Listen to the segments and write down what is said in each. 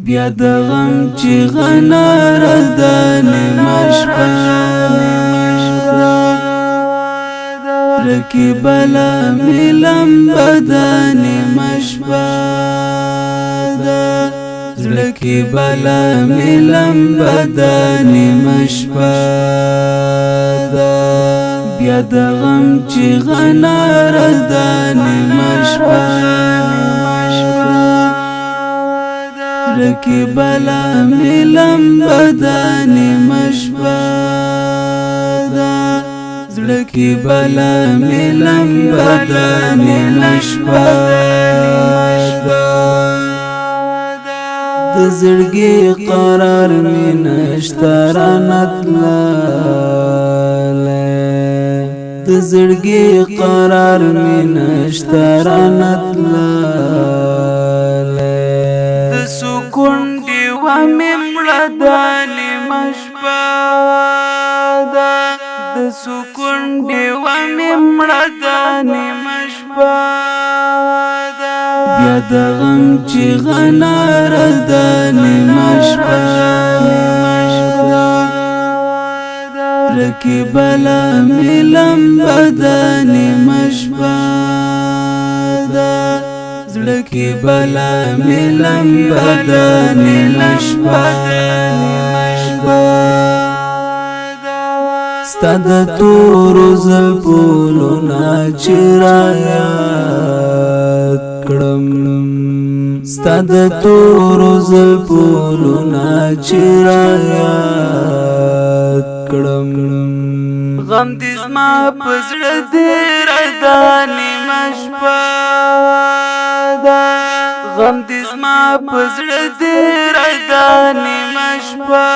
بیا د غم چیغه ناره ده نیمه شپه رقیب له مې لمبه ده نیمه شپه زړه کې بله مې لمبه ده نیمه شپه بیا د غم چیغه ناره ده نیمه شپه رقیب له مې لمبه ده نیمه شپه زړه کې بله مې لمبه ده نیمه شپه د زړګي قرار مې نشته رانه تللی د زړګي قرار مې نشته رانه تللی د سکون ډیوه مې مړه ده نیمه شپه ده د سکون ډیوه مې مړه ده نیمه شپه بیا د غم چیغه ناره ده نیمه شپه رقیب له مې لمبه ده نیمه شپه زړه کې بله مې لمبه ده نیمه شپه ستا د تورو زلفو نه چې رایاد کړم ستا د تورو زلفو نه چې رایاد کړم غم دې زما په زړه ډېره ده نیمه شپه ده غم دې زما په زړه ډېره ده نیمه شپه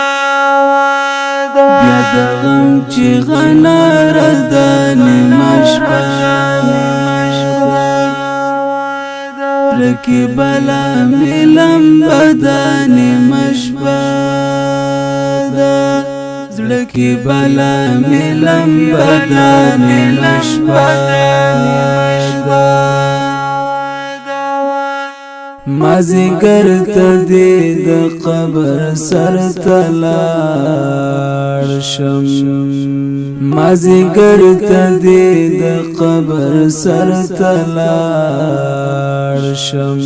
بیا د غم چیغه ناره ده نیمه شپه رقیب له مې لمبه ده نیمه شپه زړه کې بله مې لمبه ده نیمه شپه مازیګر ته دې د قبر سر ته لاړ شم مازیګر ته دې د قبر سر ته لاړ شم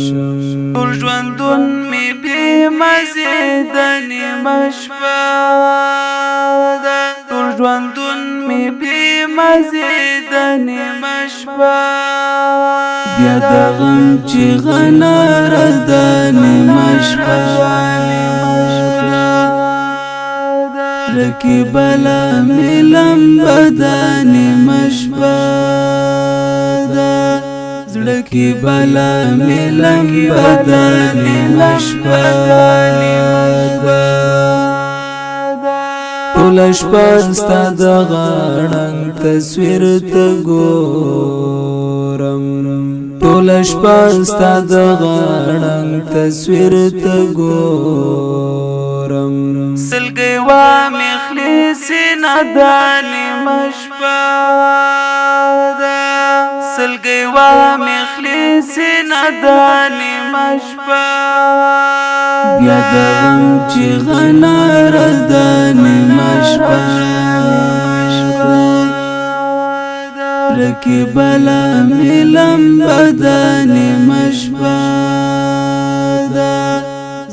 ټول ژوندون مې بې مزې ده نیمه شپه ده ټول ژوندون مې بې مزې ده نیمه شپه بیا د غم چیغه ناره ده نیمه شپه رقیب له مې لمبه ده نیمه شپه زړه کې بله مې لمبه ده نیمه شپه ټوله شپه ستا د غړنګ تصویر ته ګورم ټوله شپه ستا د غړنګ تصویر ته ګورم سلګۍ وامې خولې سینه ده نیمه شپه ده سلګۍ وامې خولې سینه ده نیمه شپه بیا د غم چیغه ناره ده نیمه شپه رقیب له مې لمبه ده نیمه شپه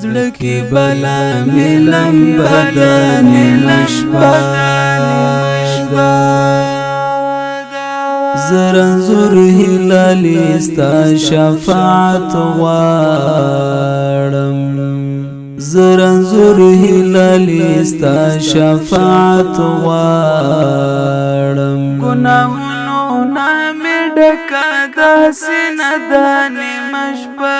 زړه کې بله مې لمبه ده نیمه شپه زه رنځور هلالي ستا شفاعت غواړم زه رنځور هلالي ستا شفاعت غواړم ګناهونو نه مې ډکه داسې نه ده نیمه شپه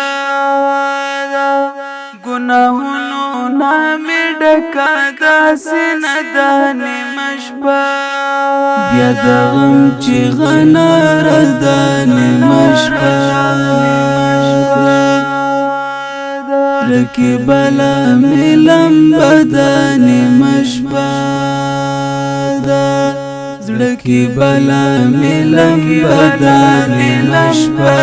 ګناهونو نه مې ډکه داسې نه ده نیمه شپه بیا د غم چیغه ناره ده نیمه شپه رقیب له مې لمبه ده نیمه شپه زړه کې بله مې لمبه ده نیمه شپه